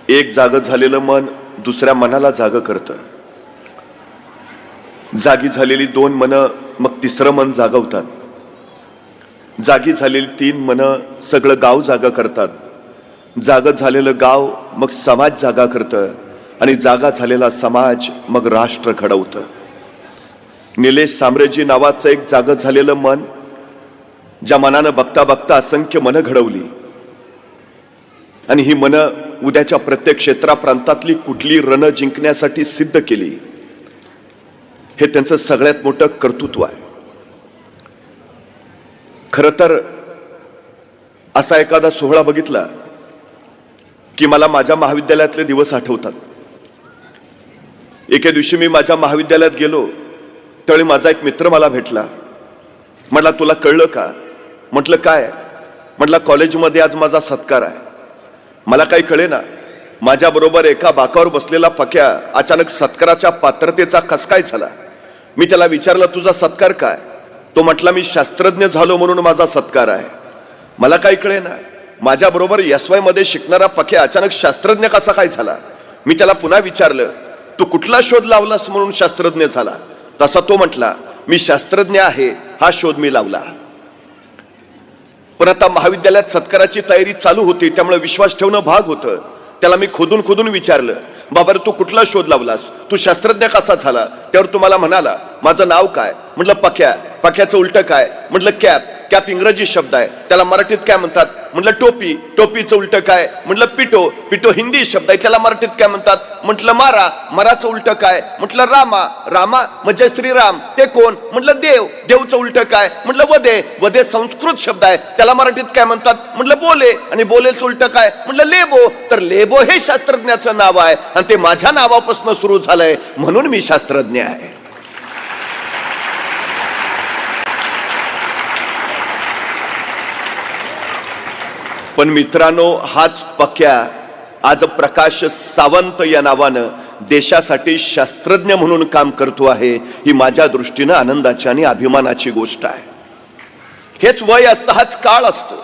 एक जाग झालेलं मन दुसऱ्या मनाला जाग करतं. जागी झालेली 2 मनं मग तिसरं मन जागवतात. जागी झालेली 3 मनं सगळं गाव जागा करतात. जाग झालेलं गाव मग समाज जागा करतं आणि जागा झालेला समाज मग राष्ट्र घडवतं. निलेश साम्राज्य नावाचं एक जाग झालेलं मन, ज्या मनानं बघता बघता असंख्य मनं घडवली आणि ही मनं उद्याच्या प्रत्येक क्षेत्राप्रांतातली कुठली रण जिंकण्यासाठी सिद्ध केली. हे त्यांचं सगळ्यात मोठं कर्तृत्व आहे. खरं तर असा एखादा सोहळा बघितला की मला माझ्या महाविद्यालयातले दिवस आठवतात. एके दिवशी मी माझ्या महाविद्यालयात गेलो त्यावेळी माझा एक मित्र मला भेटला. म्हटला, तुला कळलं का? म्हटलं, काय? म्हटलं, कॉलेजमध्ये आज माझा सत्कार आहे. मला काही कळेना. माझ्या बरोबर एका बाकावर बसलेला पक्या अचानक सत्काराच्या पात्रतेचा कस काय झाला. मी त्याला विचारलं, तुझा सत्कार काय? तो म्हटला, मी शास्त्रज्ञ झालो म्हणून माझा सत्कार आहे. मला काही कळेना. माझ्या बरोबर SY मध्ये शिकणारा पक्या अचानक शास्त्रज्ञ कसा काय झाला. मी त्याला पुन्हा विचारलं, तू कुठला शोध लावलास म्हणून शास्त्रज्ञ झाला? तसा तो म्हटला, मी शास्त्रज्ञ आहे हा शोध मी लावला. पण आता महाविद्यालयात सत्काराची तयारी चालू होती त्यामुळे विश्वास ठेवणं भाग होतं. त्याला मी खोदून विचारलं, बाबा तू कुठला शोध लावलास? तू शास्त्रज्ञ कसा झाला? त्यावर तुम्हाला म्हणाला, माझं नाव काय? म्हटलं, पक्या. पक्याचं उलट काय? म्हटलं, कॅप. कॅप इंग्रजी शब्द आहे, त्याला मराठीत काय म्हणतात? म्हटलं, टोपी. टोपीचं उलट काय? म्हटलं, पिटो. पिटो हिंदी शब्द आहे, त्याला मराठीत काय म्हणतात? म्हटलं, मारा. माराचं उलट काय? म्हटलं, रामा. रामा म्हणजे श्रीराम. ते कोण? म्हटलं, देव. देवचं उलट काय? म्हटलं, वदे. वदे संस्कृत शब्द आहे, त्याला मराठीत काय म्हणतात? म्हटलं, बोले. आणि बोलेचं उलट काय? म्हटलं, लेबो. तर लेबो हे शास्त्रज्ञाचं नाव आहे आणि ते माझ्या नावापासून सुरू झालंय म्हणून मी शास्त्रज्ञ आहे. पण मित्रांनो, हाच पक्या आज प्रकाश सावंत या नावानं देशासाठी शास्त्रज्ञ म्हणून काम करतो आहे. ही माझ्या दृष्टीनं आनंदाची आणि अभिमानाची गोष्ट आहे. हेच वय असतं, हाच काळ असतो.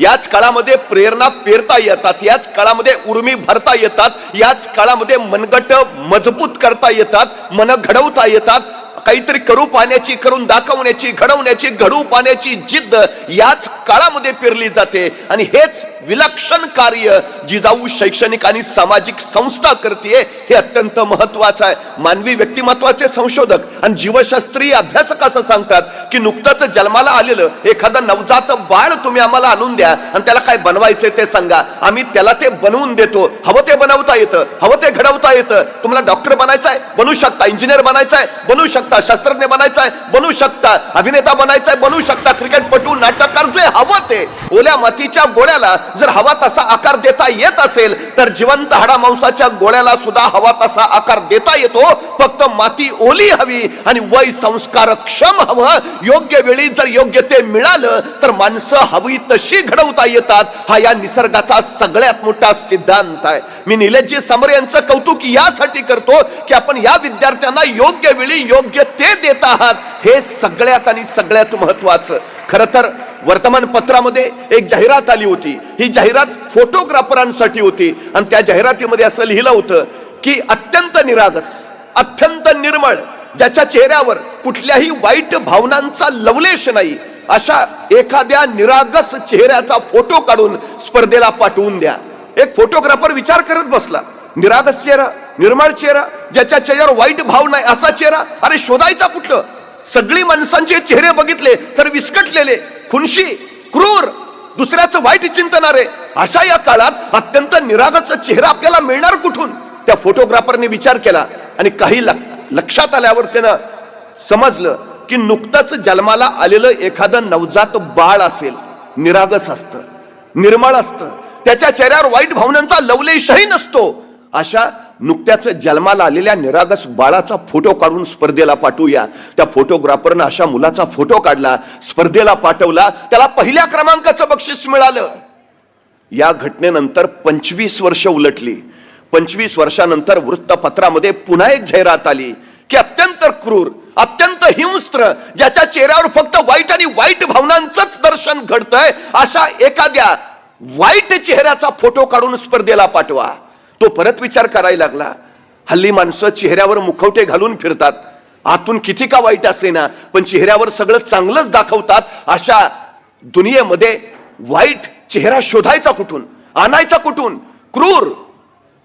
याच काळामध्ये प्रेरणा पेरता येतात, याच काळामध्ये उर्मी भरता येतात, याच काळामध्ये मनगट मजबूत करता येतात, मन घडवता येतात. काहीतरी करू पाहण्याची, करून दाखवण्याची, घडवण्याची, घडवू पाहण्याची जिद्द याच काळामध्ये पेरली जाते. आणि हेच विलक्षण कार्य जिजाऊ शैक्षणिक आणि सामाजिक संस्था करते. हे अत्यंत महत्वाचं आहे. मानवी व्यक्तिमत्वाचे संशोधक आणि जीवशास्त्रीय अभ्यासक असं सांगतात की नुकतंच जन्माला आलेलं एखादं नवजात बाळ तुम्ही आम्हाला आणून द्या आणि त्याला काय बनवायचे ते सांगा, आम्ही त्याला ते बनवून देतो. हवं ते बनवता येतं, हवं ते घडवता येतं. तुम्हाला डॉक्टर बनायचं आहे, बनवू शकता. इंजिनियर बनायचं आहे, बनवू शकता. शास्त्रज्ञ बनायचं आहे, बनवू शकता. अभिनेता बनायचं आहे, बनवू शकता. क्रिकेटपटू, नाटककार, जे हवं ते. ओल्या मातीच्या गोळ्याला जर हवा तसा आकार देता येत असेल तर जिवंत हाडामांसाच्या गोळ्याला सुद्धा हवा तसा आकार देता येतो. फक्त माती ओली हवी आणि वय संस्कार क्षम हवं. योग्य वेळी जर योग्य ते मिळालं तर माणसं हवी तशी घडवता येतात. हा या निसर्गाचा सगळ्यात मोठा सिद्धांत आहे. मी निलेशजी समोर यांचं कौतुक यासाठी करतो की आपण या विद्यार्थ्यांना योग्य वेळी योग्य ते देत आहात. हे सगळ्यात आणि सगळ्यात महत्वाचं. खरं तर वर्तमानपत्रामध्ये एक जाहिरात आली होती. ही जाहिरात फोटोग्राफरांसाठी होती आणि त्या जाहिरातीमध्ये असं लिहिलं होतं की अत्यंत निरागस, अत्यंत निर्मळ, ज्याच्या चेहऱ्यावर कुठल्याही वाईट भावनांचा लवलेश नाही, अशा एखाद्या निरागस चेहऱ्याचा फोटो काढून स्पर्धेला पाठवून द्या. एक फोटोग्राफर विचार करत बसला, निरागस चेहरा, निर्मळ चेहरा, ज्याच्या चेहऱ्यावर वाईट भाव नाही असा चेहरा, अरे शोधायचा कुठलं? सगळी माणसांचे चेहरे बघितले तर विस्कटलेले, खुनशी, क्रूर, दुसऱ्याचं वाईट चिंतणारे. अशा या काळात अत्यंत निरागस चेहरा आपल्याला मिळणार कुठून? त्या फोटोग्राफरने विचार केला आणि काही लक्षात आल्यावर त्यानं समजलं की नुकतंच जन्माला आलेलं एखादं नवजात बाळ असेल, निरागस असतं, निर्मळ असतं, त्याच्या चेहऱ्यावर वाईट भावनांचा लवलेशही नसतो. अशा नुकत्याच जन्माला आलेल्या निरागस बाळाचा फोटो काढून स्पर्धेला पाठवूया. त्या फोटोग्राफरनं अशा मुलाचा फोटो काढला, स्पर्धेला पाठवला, त्याला 1ल्या क्रमांकाचं बक्षीस मिळालं. या घटनेनंतर 25 वर्ष उलटली. 25 वर्षानंतर वृत्तपत्रामध्ये पुन्हा एक जाहिरात आली की अत्यंत क्रूर, अत्यंत हिंस्त्र, ज्याच्या चेहऱ्यावर फक्त वाईट आणि वाईट भावनांचंच दर्शन घडतंय, अशा एखाद्या वाईट चेहऱ्याचा फोटो काढून स्पर्धेला पाठवा. तो परत विचार करायला लागला. हल्ली माणसं चेहऱ्यावर मुखवटे घालून फिरतात, आतून किती का वाईट असेना पण चेहऱ्यावर सगळं चांगलंच दाखवतात. अशा दुनियेमध्ये वाईट चेहरा शोधायचा कुठून, आणायचा कुठून, क्रूर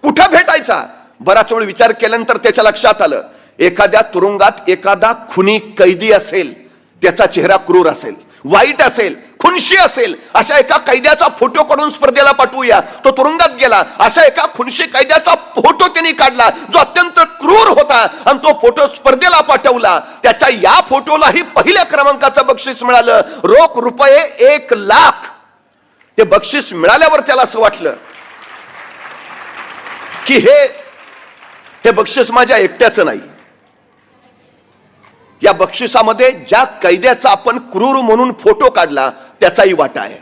कुठं भेटायचा? बराच वेळ विचार केल्यानंतर त्याच्या लक्षात आलं, एखाद्या तुरुंगात एखादा खुनी कैदी असेल, त्याचा चेहरा क्रूर असेल, वाईट असेल, खुनशी असेल. अशा एका कैद्याचा फोटो काढून स्पर्धेला पाठवूया. तो तुरुंगात गेला, अशा एका खुनशी कैद्याचा फोटो त्यांनी काढला जो अत्यंत क्रूर होता आणि तो फोटो स्पर्धेला पाठवला. त्याच्या या फोटोलाही पहिल्या क्रमांकाचं बक्षीस मिळालं, रोख रुपये 1,00,000. ते बक्षीस मिळाल्यावर त्याला असं वाटलं की हे बक्षीस माझ्या एकट्याचं नाही. या बक्षिसामध्ये ज्या कैद्याचा आपण क्रूर म्हणून फोटो काढला त्याचाही वाटा आहे.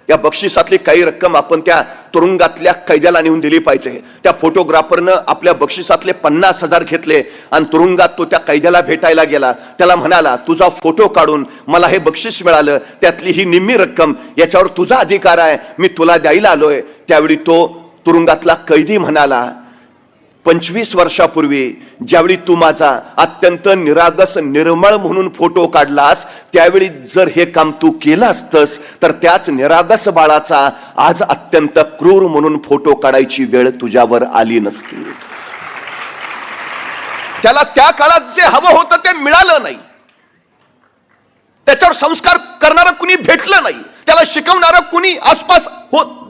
या बक्षिसातली काही रक्कम आपण त्या तुरुंगातल्या कैद्याला नेऊन दिली पाहिजे. त्या फोटोग्राफरनं आपल्या बक्षिसातले 50,000 घेतले आणि तुरुंगात तो त्या कैद्याला भेटायला गेला. त्याला म्हणाला, तुझा फोटो काढून मला हे बक्षीस मिळालं, त्यातली ही निम्मी रक्कम याच्यावर तुझा अधिकार आहे, मी तुला द्यायला आलोय. त्यावेळी तो तुरुंगातला कैदी म्हणाला, 25 वर्षापूर्वी ज्यावेळी तू माझा अत्यंत निरागस निर्मळ म्हणून फोटो काढलास, त्यावेळी जर हे काम तू केलं असतंस तर त्याच निरागस बाळाचा आज अत्यंत क्रूर म्हणून फोटो काढायची वेळ तुझ्यावर आली नसती. त्याला त्या काळात जे हवं होतं ते मिळालं नाही, त्याच्यावर संस्कार करणारं कुणी भेटलं नाही, त्याला शिकवणारं कुणी आसपास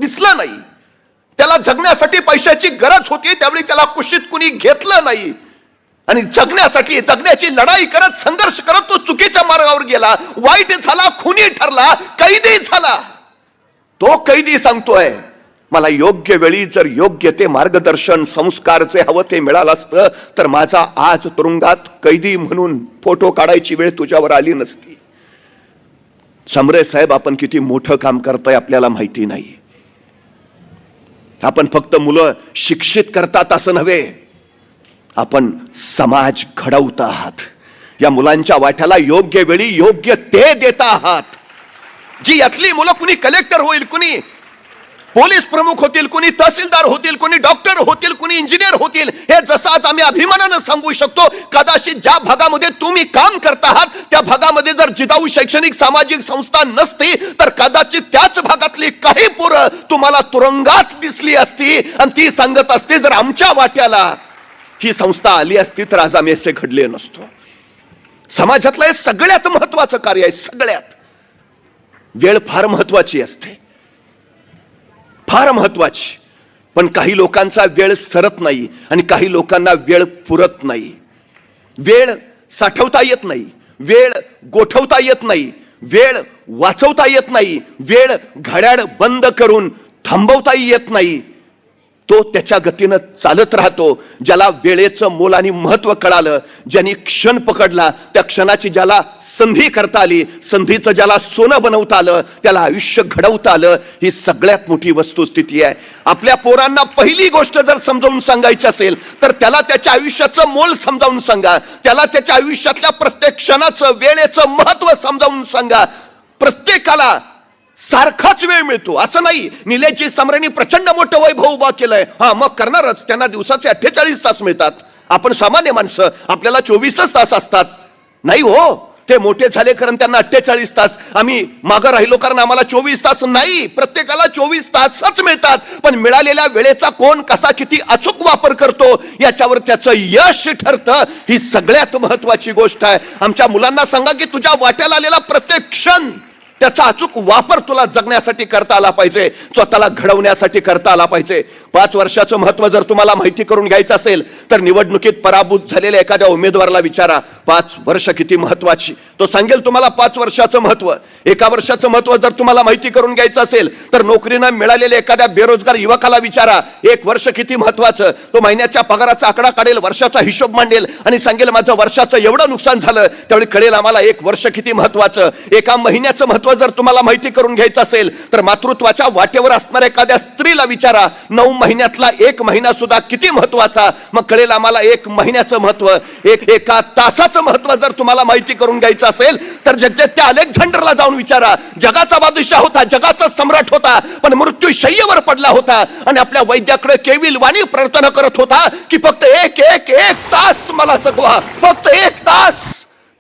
दिसलं नाही. त्याला जगण्यासाठी पैशाची गरज होती, त्यावेळी त्याला कुशीत कुणी घेतलं नाही आणि जगण्याची लढाई करत, संघर्ष करत तो चुकीच्या मार्गावर गेला, वाईट झाला, खुनी ठरला, कैदी झाला. तो कैदी सांगतोय, मला योग्य वेळी जर योग्य ते मार्गदर्शन संस्कारचे हवं ते मिळालं असतं तर माझा आज तुरुंगात कैदी म्हणून फोटो काढायची वेळ तुझ्यावर आली नसती. समरे साहेब, आपण किती मोठं काम करताय आपल्याला माहिती नाही. आपण फक्त मुलं शिक्षित करतात असं नव्हे, आपण समाज घडवत आहात. या मुलांच्या वाट्याला योग्य वेळी योग्य ते देत आहात. जी यातली मुलं कुणी कलेक्टर होईल, कुणी पोलीस प्रमुख होतील, कुणी तहसीलदार होतील, कुणी डॉक्टर होतील, कुणी इंजिनियर होतील, हे जसं आज आम्ही अभिमानानं सांगू शकतो. कदाचित ज्या भागामध्ये तुम्ही काम करता आहात त्या भागामध्ये जर जिजाऊ शैक्षणिक सामाजिक संस्था नसती तर कदाचित त्याच भागातली काही पोरं तुम्हाला तुरुंगात दिसली असती आणि ती सांगत असते, जर आमच्या वाट्याला ही संस्था आली असती तर आज आम्ही असे घडले नसतो. समाजातलं हे सगळ्यात महत्वाचं कार्य आहे. सगळ्यात वेळ फार महत्वाची असते, फार महत्वाची. पण काही लोकांचा वेळ सरत नाही आणि काही लोकांना वेळ पुरत नाही. वेळ साठवता येत नाही, वेळ गोठवता येत नाही, वेळ वाचवता येत नाही, वेळ घड्याळ बंद करून थांबवताही येत नाही. तो त्याच्या गतीनं चालत राहतो. ज्याला वेळेचं मोल आणि महत्व कळालं, ज्यांनी क्षण पकडला, त्या क्षणाची ज्याला संधी करता आली, संधीचं ज्याला सोनं बनवता आलं, त्याला आयुष्य घडवता आलं, ही सगळ्यात मोठी वस्तुस्थिती आहे. आपल्या पोरांना पहिली गोष्ट जर समजावून सांगायची असेल तर त्याला त्याच्या आयुष्याचं मोल समजावून सांगा. त्याला त्याच्या आयुष्यातल्या प्रत्येक क्षणाचं, वेळेचं महत्व समजावून सांगा. प्रत्येकाला सारखाच वेळ मिळतो असं नाही. निलेशजी समरेंनी प्रचंड मोठं वैभव उभा केलंय, हा मग करणारच, त्यांना दिवसाचे 48 तास मिळतात. आपण सामान्य माणसं, आपल्याला 24च तास असतात. नाही हो, ते मोठे झाले कारण त्यांना 48 तास, आम्ही मागं राहिलो कारण आम्हाला 24 तास नाही. प्रत्येकाला 24 तासच मिळतात. पण मिळालेल्या वेळेचा कोण कसा किती अचूक वापर करतो याच्यावर त्याचं यश ठरतं. ही सगळ्यात महत्वाची गोष्ट आहे. आमच्या मुलांना सांगा की तुझ्या वाट्याला आलेला प्रत्येक क्षण त्याचा अचूक वापर तुला जगण्यासाठी करता आला पाहिजे, स्वतःला घडवण्यासाठी करता आला पाहिजे. 5 वर्षाचं महत्व जर तुम्हाला माहिती करून घ्यायचं असेल तर निवडणुकीत पराभूत झालेल्या एखाद्या उमेदवाराला विचारा, 5 वर्ष किती महत्वाची. तो सांगेल तुम्हाला 5 वर्षाचं महत्व. 1 वर्षाचं महत्व जर तुम्हाला माहिती करून घ्यायचं असेल तर नोकरीनं मिळालेल्या एखाद्या बेरोजगार युवकाला विचारा, 1 वर्ष किती महत्वाचं. तो महिन्याच्या पगाराचा आकडा काढेल, वर्षाचा हिशोब मांडेल आणि सांगेल माझं वर्षाचं एवढं नुकसान झालं, त्यावेळी कळेल आम्हाला 1 वर्ष किती महत्वाचं. 1 महिन्याचं महत्व जर तुम्हाला माहिती करून घ्यायचं असेल तर मातृत्वाच्या वाटेवर असणाऱ्या एखाद्या स्त्रीला विचारा, 9 महिन्यातला एक महिना सुद्धा किती महत्वाचा, मग कळेल आम्हाला एक महिन्याचं महत्व, एका तासाचं महत्व जर तुम्हाला माहिती करून घ्यायचं असेल तर त्या अलेक्झांडरला जाऊन विचारा. जगाचा बादशाह होता, जगाचा सम्राट होता, पण मृत्यू शय्येवर पडला होता आणि आपल्या वैद्याकडे केविलवाणी प्रार्थना करत होता की फक्त एक एक एक तास मला जगवा, फक्त एक तास.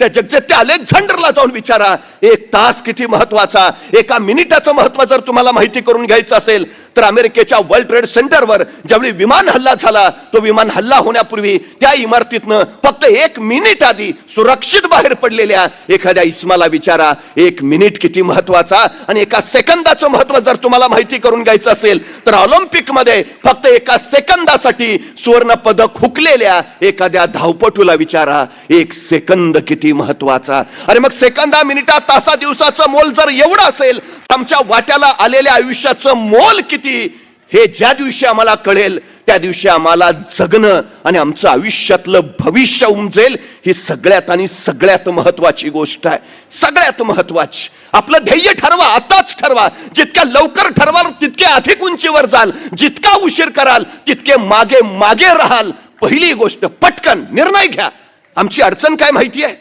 त्या अलेक्झांडरला जाऊन विचारा एक तास किती महत्वाचा. एका मिनिटाचं महत्व जर तुम्हाला माहिती करून घ्यायचं असेल तर अमेरिकेच्या वर्ल्ड ट्रेड सेंटरवर ज्यावेळी विमान हल्ला झाला, तो विमान हल्ला होण्यापूर्वी त्या इमारतीतनं फक्त एक मिनिट आधी सुरक्षित बाहेर पडलेल्या एखाद्या इस्माला विचारा एक मिनिट किती महत्वाचा. आणि एका सेकंदाचं महत्व जर तुम्हाला माहिती करून घ्यायचं असेल तर ऑलिम्पिक मध्ये फक्त एका सेकंदासाठी सुवर्ण पदक हुकलेल्या एखाद्या धावपटूला विचारा एक सेकंद किती महत्वाचा. अरे मग सेकंदा, मिनिटा, तासा, दिवसाचं मोल जर एवढं असेल, आमच्या वाट्याला आलेल्या आयुष्याचं मोल किती हे ज्या दिवशी आम्हाला कळेल त्या दिवशी आम्हाला जगणं आणि आमचं आयुष्यातलं भविष्य उमजेल. ही सगळ्यात आणि सगळ्यात महत्वाची गोष्ट आहे. सगळ्यात महत्वाची. आपलं ध्येय ठरवा, आताच ठरवा. जितक्या लवकर ठरवाल तितके अधिक उंचीवर जाल, जितका उशीर कराल तितके मागे मागे राहाल. पहिली गोष्ट पटकन निर्णय घ्या. आमची अडचण काय माहिती आहे?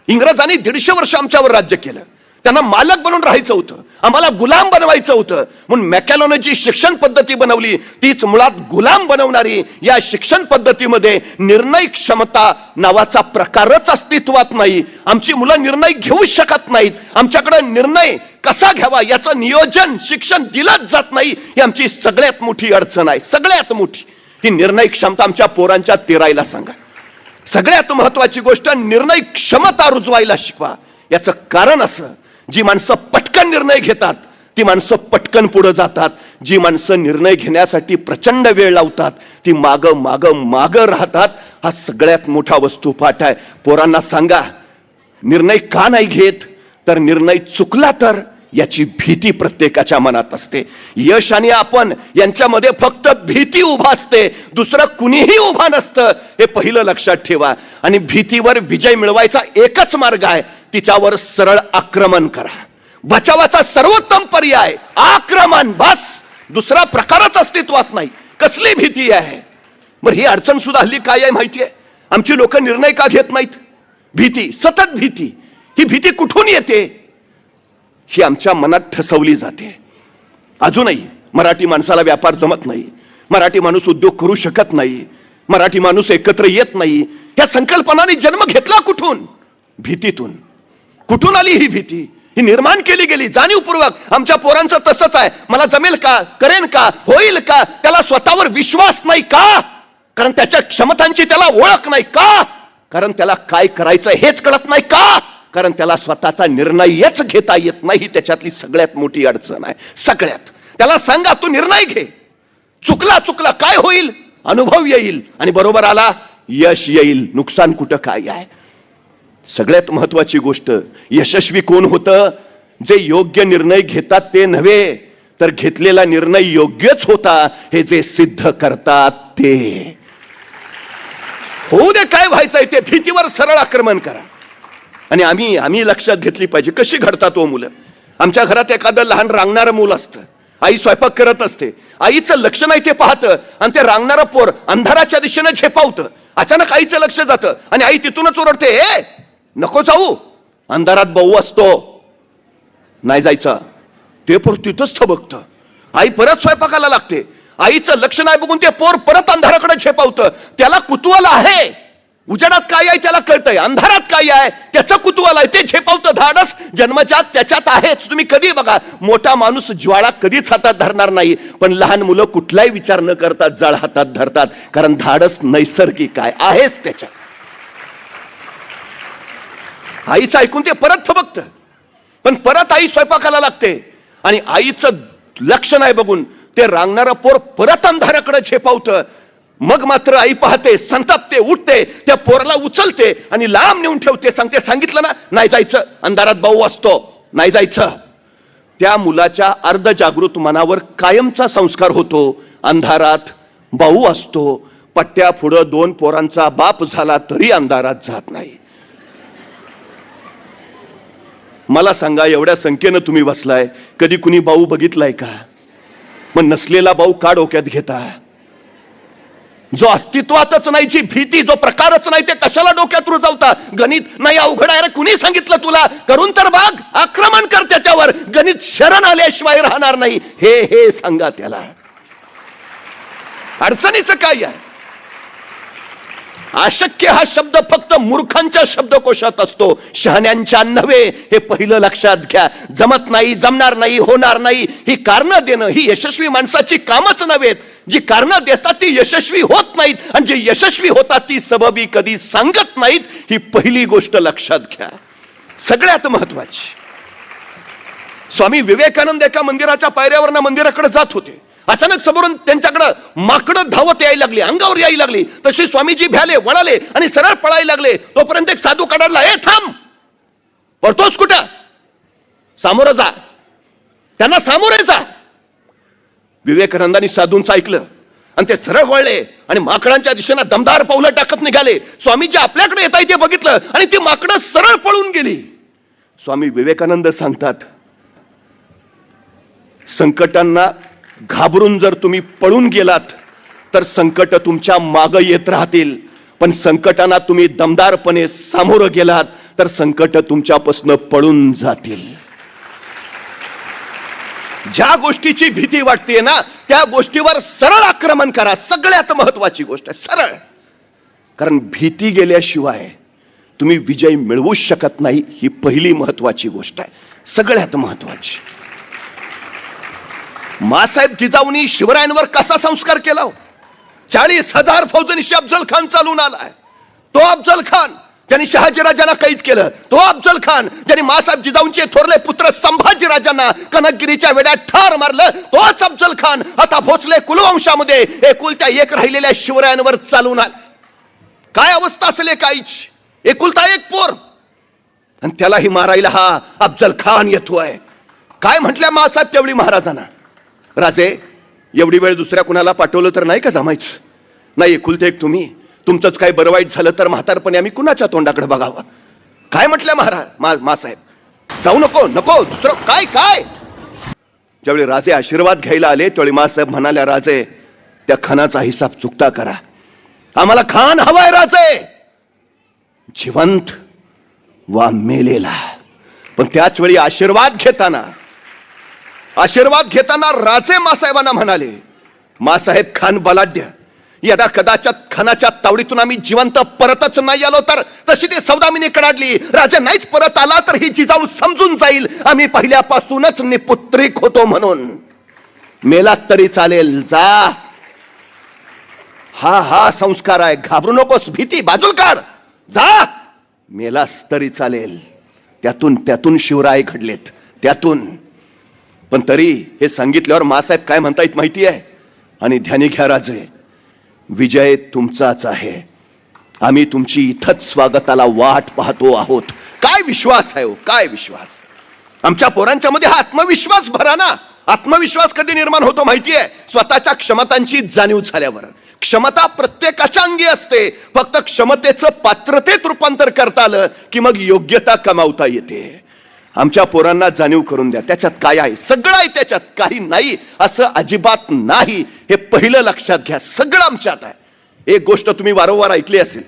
इंग्रजांनी 150 वर्ष आमच्यावर राज्य केलं. त्यांना मालक बनून राहायचं होतं, आम्हाला गुलाम बनवायचं होतं. म्हणून मॅकॅलोने जी शिक्षण पद्धती बनवली तीच मुळात गुलाम बनवणारी. या शिक्षण पद्धतीमध्ये निर्णय क्षमता नावाचा प्रकारच अस्तित्वात नाही. आमची मुलं निर्णय घेऊ शकत नाहीत. आमच्याकडे निर्णय कसा घ्यावा याचं नियोजन शिक्षण दिलंच जात नाही. ही आमची सगळ्यात मोठी अडचण आहे. सगळ्यात मोठी ही निर्णय क्षमता आमच्या पोरांच्या तेराईला सांगा. सगळ्यात महत्वाची गोष्ट निर्णय क्षमता रुजवायला शिकवा. याचं कारण असं, जी माणसं पटकन निर्णय घेतात ती माणसं पटकन पुढे जातात. जी माणसं निर्णय घेण्यासाठी प्रचंड वेळ लावतात ती माग माग माग राहतात. हा सगळ्यात मोठा वस्तुपाठ आहे. पोरांना सांगा निर्णय का नाही घेत, तर निर्णय चुकला तर याची भीती प्रत्येकाच्या मनात असते. यश आणि आपण यांच्यामध्ये फक्त भीती उभा असते, दुसरं कुणीही उभा नसतं. हे पहिलं लक्षात ठेवा. आणि भीतीवर विजय मिळवायचा एकच मार्ग आहे, तिच्यावर सरळ आक्रमण करा. बचावाचा सर्वोत्तम पर्याय आक्रमण, बस. दुसरा प्रकारच अस्तित्वात नाही. कसली भीती आहे? बरं ही अडचण सुद्धा हल्ली काय आहे माहिती आहे? आमची लोक निर्णय का घेत नाहीत? भीती, सतत भीती. ही भीती कुठून येते? ही आमच्या मनात ठसवली जाते. अजूनही मराठी माणसाला व्यापार जमत नाही, मराठी माणूस उद्योग करू शकत नाही, मराठी माणूस एकत्र येत नाही. या संकल्पनाने जन्म घेतला कुठून? भीतीतून. कुठून आली ही भीती? ही निर्माण केली गेली जाणीवपूर्वक. आमच्या पोरांचं तसंच आहे. मला जमेल का, करेन का, होईल का? त्याला स्वतःवर विश्वास नाही का? कारण त्याच्या क्षमतांची त्याला ओळख नाही का? कारण त्याला काय करायचं हेच कळत नाही का? कारण त्याला स्वतःचा निर्णयच घेता येत नाही. त्याच्यातली सगळ्यात मोठी अडचण आहे. सगळ्यात. त्याला सांगा तू निर्णय घे. चुकला काय होईल? अनुभव येईल आणि बरोबर आला यश येईल. नुकसान कुठं काय आहे? सगळ्यात महत्वाची गोष्ट, यशस्वी कोण होतं? जे योग्य निर्णय घेतात ते नव्हे, तर घेतलेला निर्णय योग्यच होता हे जे सिद्ध करतात ते. होऊ दे काय व्हायचंय ते, भीतीवर सरळ आक्रमण करा. आणि आम्ही लक्षात घेतली पाहिजे कशी घडतात हो मुलं. आमच्या घरात एखादं लहान रांगणारं मूल असतं. आई स्वयंपाक करत असते, आईचं लक्ष नाही ते पाहतं आणि ते रांगणारं पोर अंधाराच्या दिशेने झेपावतं. अचानक आईचं लक्ष जातं आणि आई तिथूनच ओरडते, ए नको जाऊ, अंधारात भाऊ असतो, नाही जायचं. ते पोर तिथंच थबकतं. आई परत स्वयंपाकाला लागते. आईचं लक्ष नाही बघून ते पोर परत अंधाराकडे झेपावतं. त्याला कुतूहल आहे. उजेडात काय आहे त्याला कळतंय, अंधारात काय आहे त्याचं कुतूहल आहे. ते झेपावतं. धाडस जन्मजात त्याच्यात आहेच. तुम्ही कधी बघा, मोठा माणूस ज्वाळा कधीच हातात धरणार नाही, पण लहान मुलं कुठलाही विचार न करता जाळ हातात धरतात. कारण धाडस नैसर्गिक आहेच त्याच्यात. आईचं ऐकून ते परत थबकतं. पण परत आई स्वयंपाकाला लागते आणि आईचं लक्ष नाही बघून ते रांगणारं पोर परत अंधाराकडे झेपावतं. मग मात्र आई पाहते, संतापते, उठते, त्या पोराला उचलते आणि लांब नेऊन ठेवते. सांगते, सांगितलं ना नाही जायचं, अंधारात भाऊ असतो, नाही जायचं. त्या मुलाच्या अर्धजागृत मनावर कायमचा संस्कार होतो, अंधारात भाऊ असतो. पट्ट्या पुढं 2 पोरांचा बाप झाला तरी अंधारात जात नाही. मला सांगा, एवढ्या संख्येनं तुम्ही बसलाय, कधी कुणी भाऊ बघितलाय का? मग नसलेला भाऊ का डोक्यात घेता? जो अस्तित्वातच नाही, जी भीती, जो प्रकारच नाही, ते कशाला डोक्यात रुजवता? गणित नाही अवघड आहे रे, कुणी सांगितलं तुला? करून तर बघ, आक्रमण कर त्याच्यावर. गणित शरण आल्याशिवाय राहणार नाही, हे सांगा त्याला. अडचणीचं काय आहे? अशक्य हा शब्द फक्त मूर्खांच्या शब्दकोशात असतो, शहाण्यांच्या नव्हे. हे पहिलं लक्षात घ्या. जमत नाही, जमणार नाही, होणार नाही, ही कारणं देणं ही यशस्वी माणसाची कामच नव्हेत. जी कारणं देतात ती यशस्वी होत नाहीत, आणि जे यशस्वी होतात ती सबबी कधी सांगत नाहीत. ही पहिली गोष्ट लक्षात घ्या, सगळ्यात महत्वाची. स्वामी विवेकानंद एका मंदिराच्या पायऱ्यावरनं मंदिराकडे जात होते. अचानक समोरून त्यांच्याकडे माकडं धावत यायला लागली, अंगावर यायला लागली. तशी स्वामीजी भ्याले, वळाले आणि सरळ पळायला लागले. तोपर्यंत एक साधू कडाडला, ए थांब, पळतोस कुठं? सामोरं जा, त्यांना सामोरे जा. विवेकानंदांनी साधूंचं ऐकलं आणि ते सरळ वळले आणि माकडांच्या दिशेनं दमदार पावलं टाकत निघाले. स्वामीजी आपल्याकडे येत आहे ते बघितलं आणि ती माकडं सरळ पळून गेली. स्वामी विवेकानंद सांगतात, संकटांना घाबरून जर तुम्ही पळून गेलात तर संकट तुमच्या मागे येत राहतील, पण संकटांना तुम्ही दमदारपणे सामोरं गेलात तर संकट तुमच्यापासून पळून जातील. ज्या गोष्टीची भीती वाटते ना, त्या गोष्टीवर सरळ आक्रमण करा. सगळ्यात महत्वाची गोष्ट आहे सरळ. कारण भीती गेल्याशिवाय तुम्ही विजय मिळवूच शकत नाही, ही पहिली महत्वाची गोष्ट आहे, सगळ्यात महत्वाची. मासाहेब जिजाऊनी शिवरायांवर कसा संस्कार केला? 40,000 फौजनीशी अफजल खान चालून आलाय. तो अफजल खान ज्यांनी शहाजीराजांना कैद केलं, तो अफजल खान ज्यांनी मासाहेब जिजाऊंचे थोरले पुत्र संभाजीराजांना कनकगिरीच्या वेड्यात ठार मारलं, तोच अफजल खान आता भोसले कुलवंशामध्ये एकुलत्या एक राहिलेल्या शिवरायांवर चालून आला. काय अवस्था असेल काहीच, एकुलता एक पोर, आणि त्यालाही मारायला हा अफजल खान येतोय. काय म्हटल्या मासाहेब त्यावेळी महाराजांना, राजे एवढी वेळ दुसऱ्या कुणाला पाठवलं तर नाही का जमायचं? नाही, एकुलते एक तुम्ही, तुमचंच काय बरं वाईट झालं तर म्हातारपणे आम्ही कुणाच्या तोंडाकडे बघावं? काय म्हटल्या मासाहेब, जाऊ नको नको दुसरं काय काय. ज्यावेळी राजे आशीर्वाद घ्यायला आले त्यावेळी मासाहेब म्हणाल्या, राजे त्या खानाचा हिसाब चुकता करा, आम्हाला खान हवाय राजे, जिवंत वा मेलेला. पण त्याच वेळी आशीर्वाद घेताना राजे मासाहेबांना म्हणाले, मासाहेब खान बलाढ्य, यदा कदाचित खानाच्या तावडीतून आम्ही जिवंत परतच नाही आलो तर तशी ती सौदामिनी कडाडली. राजा नाहीच परत आला तर ही जिजाऊ समजून जाईल आम्ही पहिल्यापासूनच निपुत्रिक होतो म्हणून. मेलात तरी चालेल, जा. हा संस्कार आहे. घाबरू नकोस, भीती बाजूला काढ, जा. मेलास तरी चालेल. त्यातून शिवराय घडलेत, त्यातून. पण तरी हे सांगितल्यावर मासाहेब काय म्हणतायत माहिती आहे? आणि ध्यानी घ्या राजे, विजय तुमचाच आहे, आम्ही तुमची इथंच स्वागताला वाट पाहतो आहोत. काय विश्वास आहे, काय विश्वास. आमच्या पोरांच्या मध्ये हा आत्मविश्वास भरा ना. आत्मविश्वास कधी निर्माण होतो माहिती आहे? स्वतःच्या क्षमतांची जाणीव झाल्यावर. क्षमता प्रत्येकाच्या अंगी असते, फक्त क्षमतेचं पात्रतेत रूपांतर करता आलं की मग योग्यता कमावता येते. आमच्या पोरांना जाणीव करून द्या, त्याच्यात काय आहे, सगळं आहे, त्याच्यात काही नाही असं अजिबात नाही. हे पहिलं लक्षात घ्या, सगळं आमच्यात आहे. एक गोष्ट तुम्ही वारंवार ऐकली असेल,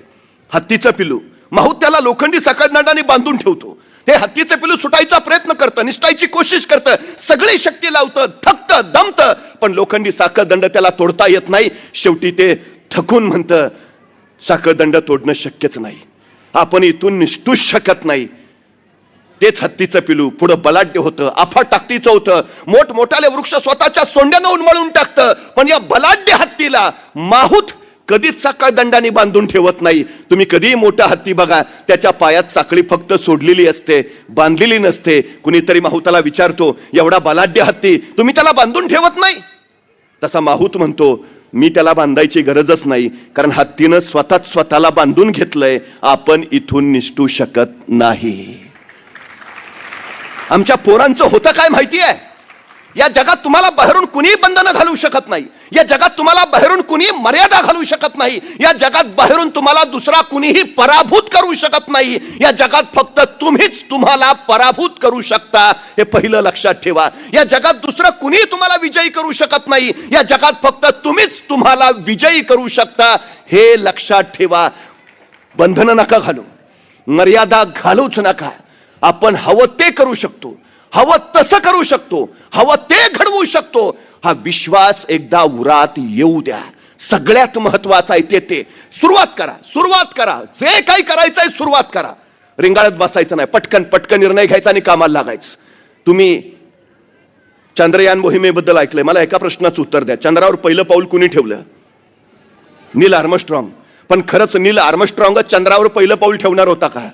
हत्तीचं पिलू. माहूत त्याला लोखंडी साखळदंडाने बांधून ठेवतो. हे हत्तीचं पिलू सुटायचा प्रयत्न करतं, निसटायची कोशिश करतं, सगळी शक्ती लावतं, थकतं, दमतं, पण लोखंडी साखळदंड त्याला तोडता येत नाही. शेवटी ते थकून म्हणतं, साखळदंड तोडणं शक्यच नाही, आपण इथून निसटूच शकत नाही. तेच हत्तीचं पिलू पुढं बलाढ्य होतं, अफाट ताकदीचं होतं, मोठमोठाले वृक्ष स्वतःच्या सोंड्यानं उन्मळून टाकतं. पण या बलाढ्य हत्तीला माहूत कधीच साखळदंडाने बांधून ठेवत नाही. तुम्ही कधीही मोठा हत्ती बघा, त्याच्या पायात साखळी फक्त सोडलेली असते, बांधलेली नसते. कुणीतरी माहूताला विचारतो, एवढा बलाढ्य हत्ती तुम्ही त्याला बांधून ठेवत नाही? तसा माहूत म्हणतो, मी त्याला बांधायची गरजच नाही, कारण हत्तीनं स्वतःला बांधून घेतलंय, आपण इथून निसटू शकत नाही. आमच्या पोरांचं होतं काय माहिती आहे? या जगात तुम्हाला बाहेरून कुणी बंधनं घालू शकत नाही. या जगात तुम्हाला बाहेरून कुणी मर्यादा घालू शकत नाही. या जगात बाहेरून तुम्हाला दुसरा कुणीही पराभूत करू शकत नाही. या जगात फक्त तुम्हीच तुम्हाला पराभूत करू शकता, हे पहिलं लक्षात ठेवा. या जगात दुसरं कुणी तुम्हाला विजयी करू शकत नाही. या जगात फक्त तुम्हीच तुम्हाला विजयी करू शकता, हे लक्षात ठेवा. बंधनं नका घालू, मर्यादा घालूच नका. आपण हवं ते करू शकतो, हवं तसं करू शकतो, हवं ते घडवू शकतो. हा विश्वास एकदा उरात येऊ द्या. सगळ्यात महत्वाचं आहे ते सुरुवात करा. सुरुवात करा, जे काही करायचंय सुरुवात करा. रिंगाळत बसायचं नाही, पटकन पटकन निर्णय घ्यायचा आणि कामाला लागायचं. तुम्ही चंद्रयान मोहिमेबद्दल ऐकलंय, मला एका प्रश्नाचं उत्तर द्या. चंद्रावर पहिलं पाऊल कुणी ठेवलं? नील आर्मस्ट्रॉंग. पण खरंच नील आर्मस्ट्रॉंगच चंद्रावर पहिलं पाऊल ठेवणार होता का?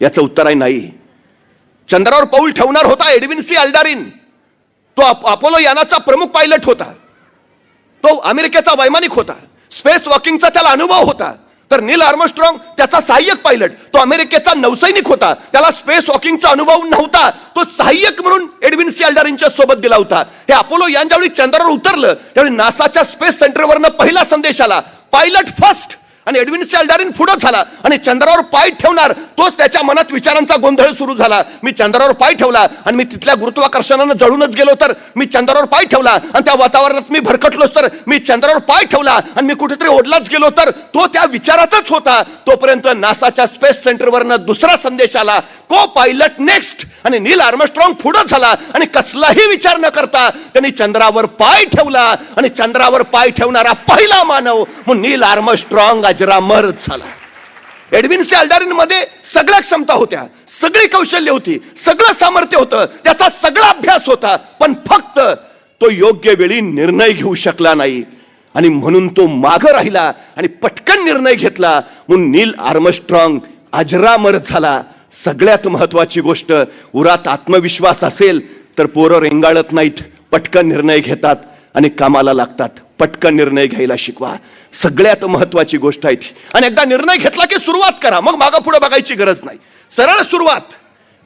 याचं उत्तर आहे नाही. चंद्रावर पाऊल ठेवणार होता एडविन सी अल्डारिन. तो अपोलो यानाचा प्रमुख पायलट होता, तो अमेरिकेचा वैमानिक होता, स्पेस वॉकिंगचा त्याला अनुभव होता. तर नील आर्मस्ट्रॉंग त्याचा सहाय्यक पायलट, तो अमेरिकेचा नौसैनिक होता, त्याला स्पेस वॉकिंगचा अनुभव नव्हता. तो सहाय्यक म्हणून एडविन सी अल्डारिनच्या सोबत दिला होता. हे अपोलो यान ज्यावेळी चंद्रावर उतरलं त्यावेळी नासाच्या स्पेस सेंटरवरनं पहिला संदेश आला, पायलट फर्स्ट. आणि एडविन सी अल्डारिन पुढे झाला आणि चंद्रावर पाय ठेवणार तोच त्याच्या मनात विचारांचा गोंधळ सुरू झाला. मी चंद्रावर पाय ठेवला आणि मी तिथल्या गुरुत्वाकर्षणानं जळूनच गेलो तर, मी चंद्रावर पाय ठेवला आणि त्या वातावरणात मी भरकटलोच तर, मी चंद्रावर पाय ठेवला आणि मी कुठेतरी ओढलाच गेलो तर, तो त्या विचारातच होता. तोपर्यंत नासाच्या स्पेस सेंटरवरनं दुसरा संदेश आला, को पायलट नेक्स्ट. आणि नील आर्मस्ट्रॉंग पुढे झाला आणि कसलाही विचार न करता त्यांनी चंद्रावर पाय ठेवला आणि चंद्रावर पाय ठेवणारा पहिला मानव म्हणून नील आर्मस्ट्रॉंग अजरामर झाला. एडविन सी अल्डारिन मध्ये सगळ्या क्षमता होत्या, सगळी कौशल्य होती, सगळं सामर्थ्य होतं, त्याचा सगळा अभ्यास होता. पण फक्त तो योग्य वेळी निर्णय घेऊ शकला नाही आणि म्हणून तो मागे राहिला आणि पटकन निर्णय घेतला म्हणून नील आर्मस्ट्रॉंग अजरामर झाला. सगळ्यात महत्वाची गोष्ट, उरात आत्मविश्वास असेल तर पोरं रेंगाळत नाहीत, पटकन निर्णय घेतात आणि कामाला लागतात. पटकन निर्णय घ्यायला शिकवा. सगळ्यात महत्वाची गोष्ट आहे ती. आणि एकदा निर्णय घेतला की सुरुवात करा, मग मागं पुढे बघायची गरज नाही. सरळ सुरुवात.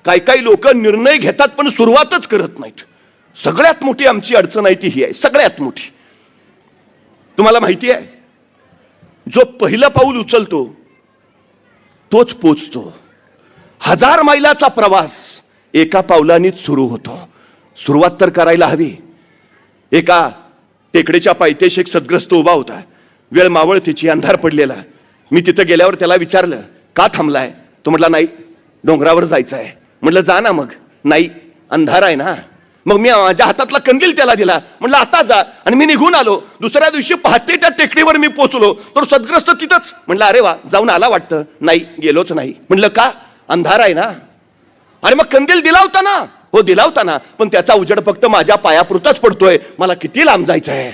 काही लोक निर्णय घेतात पण सुरुवातच करत नाहीत. सगळ्यात मोठी आमची अडचण आहे ती ही आहे, सगळ्यात मोठी. तुम्हाला माहिती आहे, जो पहिलं पाऊल उचलतो तोच पोचतो. 1000 मैलाचा प्रवास एका पावलानेच सुरू होतो. सुरुवात तर करायला हवी. एका टेकडीच्या पायथ्याशी एक सद्ग्रस्त उभा होता. वेळ मावळतीची, अंधार पडलेला. मी तिथं गेल्यावर त्याला विचारलं, का थांबलाय? तो म्हटला, नाही, डोंगरावर जायचं आहे. म्हटलं, जा ना. मग, नाही, अंधार आहे ना. मग मी माझ्या हातातला कंदील त्याला दिला, म्हटलं आता जा. आणि मी निघून आलो. दुसऱ्या दिवशी पहाटे त्या टेकडीवर मी पोहोचलो तर सद्ग्रस्त तिथंच. म्हटलं, अरे वा, जाऊन आला वाटतं. नाही, गेलोच नाही. म्हटलं, का? अंधार आहे ना. अरे मग कंदील दिला होता ना. हो, दिला होता ना, पण त्याचा उजेड फक्त माझ्या पायापुरताच पडतोय, मला किती लांब जायचं आहे.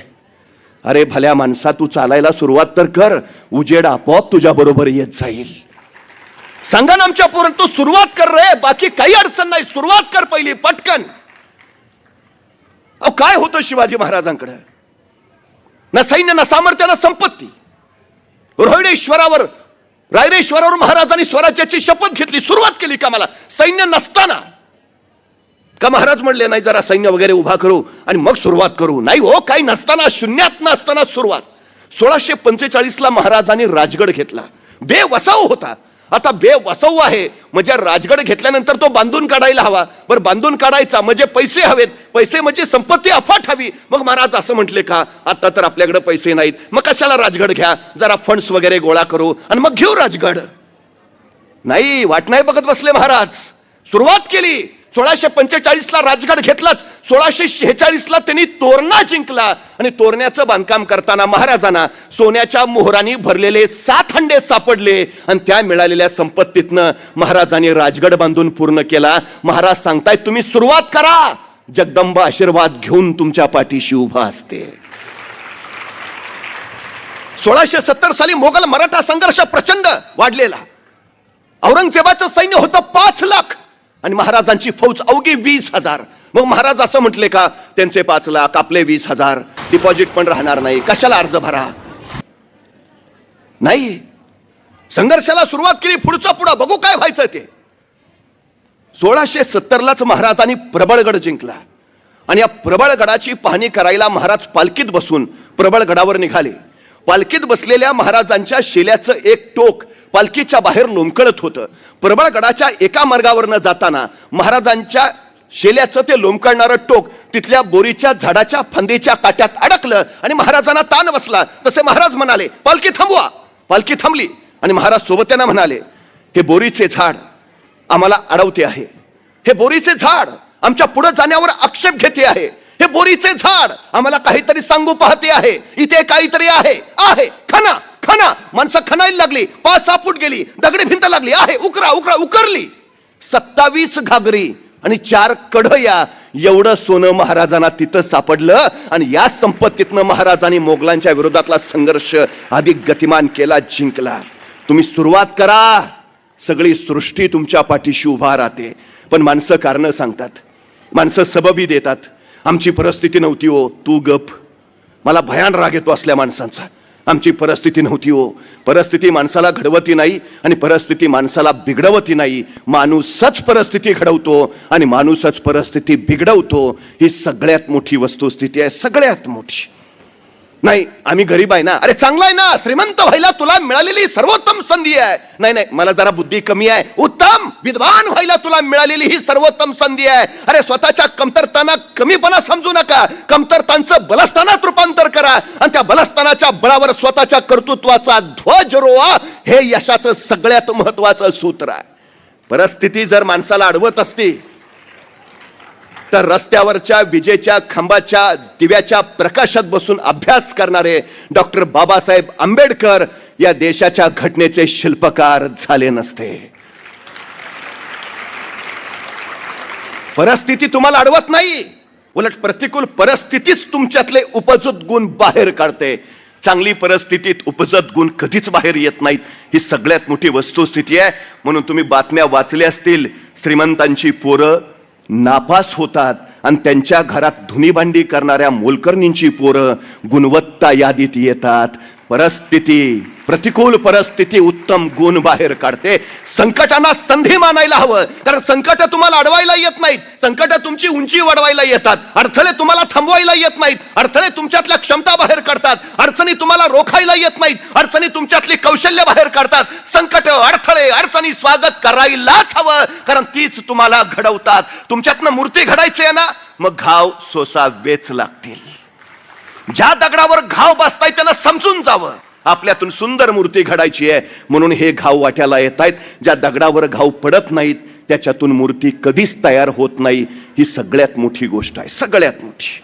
अरे भल्या माणसा, तू चालायला सुरुवात तर कर, उजेड आपोआप तुझ्या बरोबर येत जाईल. सांगा ना आमच्या पोरांना, तू सुरुवात कर रे, बाकी काही अडचण नाही, सुरुवात कर पहिली, पटकन. अहो, काय होतं शिवाजी महाराजांकडे? ना सैन्य, ना सामर्थ्य, ना संपत्ती. रायरेश्वरावर महाराजांनी स्वराज्याची शपथ घेतली, सुरुवात केली कामाला, सैन्य नसताना. का महाराज म्हणले, नाही, जरा सैन्य वगैरे उभा करू आणि मग सुरुवात करू? नाही हो, काही नसताना, शून्यात नसताना सुरुवात. 1645 ला महाराजांनी राजगड घेतला. बेवसाव होता. आता बेवसाव आहे म्हणजे राजगड घेतल्यानंतर तो बांधून काढायला हवा. बरं, बांधून काढायचा म्हणजे पैसे हवेत, पैसे म्हणजे संपत्ती अफाट हवी. मग महाराज असं म्हटले का, आता तर आपल्याकडे पैसे नाहीत, मग कशाला राजगड घ्या, जरा फंड्स वगैरे गोळा करू आणि मग घेऊ राजगड. नाही, वाट नाही बघत बसले महाराज. सुरुवात केली. 1645 ला राजगड घेतलाच. 1646 ला त्यांनी तोरणा जिंकला आणि तोरण्याचं बांधकाम करताना महाराजांना सोन्याच्या मोहरांनी भरलेले 7 हंडे सापडले आणि त्या मिळालेल्या संपत्तीतनं महाराजांनी राजगड बांधून पूर्ण केला. महाराज सांगतायत, तुम्ही सुरुवात करा, जगदंबा आशीर्वाद घेऊन तुमच्या पाठीशी उभा असते. 1670 साली मोगल मराठा संघर्ष प्रचंड वाढलेला. औरंगजेबाचं सैन्य होतं 5 लाख आणि महाराजांची फौज अवघी 20,000. मग महाराज असं म्हटले का, त्यांचे 5 लाख, आपले 20,000, डिपॉझिट पण राहणार नाही, कशाला अर्ज भरा? नाही, संघर्षाला सुरुवात केली, पुढं बघू काय व्हायचं ते. 1670 लाच महाराजांनी प्रबळगड जिंकला. आणि या प्रबळगडाची पाहणी करायला महाराज पालखीत बसून प्रबळगडावर निघाले. पालखीत बसलेल्या महाराजांच्या शेल्याचं एक टोक पालखीच्या बाहेर लोंबकळत होतं. प्रबळगडाच्या एका मार्गावरनं जाताना महाराजांच्या शेल्याचं ते लोंबकळणारं टोक तिथल्या बोरीच्या झाडाच्या फांदीच्या काट्यात अडकलं आणि महाराजांना ताण बसला. तसे महाराज म्हणाले, पालखी थांबवा. पालखी थांबली आणि महाराज सोबत त्यांना म्हणाले, हे बोरीचे झाड आम्हाला अडवते आहे. हे बोरीचे झाड आमच्या पुढे जाण्यावर आक्षेप घेते आहे. हे बोरीचे झाड आम्हाला काहीतरी सांगू पाहते आहे. इथे काहीतरी आहे. आहे खना खना. माणसं खणायला लागली. 5-6 फूट गेली. दगडी भिंत लागली. आहे उकरा उकरा उकरली. 27 घागरी आणि 4 कढया एवढं सोनं महाराजांना तिथं सापडलं. आणि या संपत्तीतनं महाराजांनी मोगलांच्या विरोधातला संघर्ष अधिक गतिमान केला, जिंकला. तुम्ही सुरुवात करा, सगळी सृष्टी तुमच्या पाठीशी उभा राहते. पण माणसं कारणं सांगतात, माणसं सबबी देतात. आमची परिस्थिती नव्हती हो, तू गप. मला भयान राग येतो असल्या माणसांचा. आमची परिस्थिती नव्हती हो. परिस्थिती माणसाला घडवती नाही आणि परिस्थिती माणसाला बिघडवती नाही. माणूसच परिस्थिती घडवतो आणि माणूसच परिस्थिती बिघडवतो. ही सगळ्यात मोठी वस्तुस्थिती आहे, सगळ्यात मोठी. नाही आम्ही गरीब आहे ना. अरे चांगला आहे ना, श्रीमंत व्हायला तुला मिळालेली सर्वोत्तम संधी आहे. नाही नाही मला जरा बुद्धी कमी आहे. उत्तम. विद्वान व्हायला तुला मिळालेली ही सर्वोत्तम संधी आहे. अरे स्वतःच्या कमतरताना कमीपणा समजू नका. कमतरतांचं बलस्थानात रूपांतर करा आणि त्या बलस्थानाच्या बळावर स्वतःच्या कर्तृत्वाचा ध्वज रोवा. हे यशाचं सगळ्यात महत्वाचं सूत्र आहे. परिस्थिती जर माणसाला अडवत असते तर रस्त्यावरच्या विजेच्या खांबाच्या दिव्याच्या प्रकाशात बसून अभ्यास करणारे डॉक्टर बाबासाहेब आंबेडकर या देशाच्या घटनेचे शिल्पकार झाले नसते. परिस्थिती तुम्हाला अडवत नाही, उलट प्रतिकूल परिस्थितीच तुमच्यातले उपजत गुण बाहेर काढते. चांगली परिस्थितीत उपजत गुण कधीच बाहेर येत नाहीत. ही सगळ्यात मोठी वस्तुस्थिती आहे. म्हणून तुम्ही बातम्या वाचल्या असतील, श्रीमंतांची पोरं नापास होतात आणि त्यांच्या घरात धुनीभांडी करणाऱ्या मोलकरणींची पोरं गुणवत्ता यादीत येतात. परिस्थिती, प्रतिकूल परिस्थिती उत्तम गुण बाहेर काढते. संकटांना संधी मानायला हवं, कारण संकट तुम्हाला अडवायला येत नाहीत. संकट तुमची उंची वाढवायला येतात. अडथळे तुम्हाला थांबवायला येत नाहीत. अडथळे तुमच्यातल्या क्षमता बाहेर काढतात. अडचणी तुम्हाला रोखायला येत नाहीत. अडचणी तुमच्यातली कौशल्य बाहेर काढतात. संकट, अडथळे, अडचणी स्वागत करायलाच हवं, कारण तीच तुम्हाला घडवतात. तुमच्यातनं मूर्ती घडायची आहे ना, मग घाव सोसावेच लागतील. ज्या दगडावर घाव बसताय त्यांना समजून जावं, आपल्यातून सुंदर मूर्ती घडायची आहे. म्हणून हे घाव वाट्याला येत आहेत. ज्या दगडावर घाव पडत नाहीत त्याच्यातून मूर्ती कधीच तयार होत नाही. ही सगळ्यात मोठी गोष्ट आहे, सगळ्यात मोठी.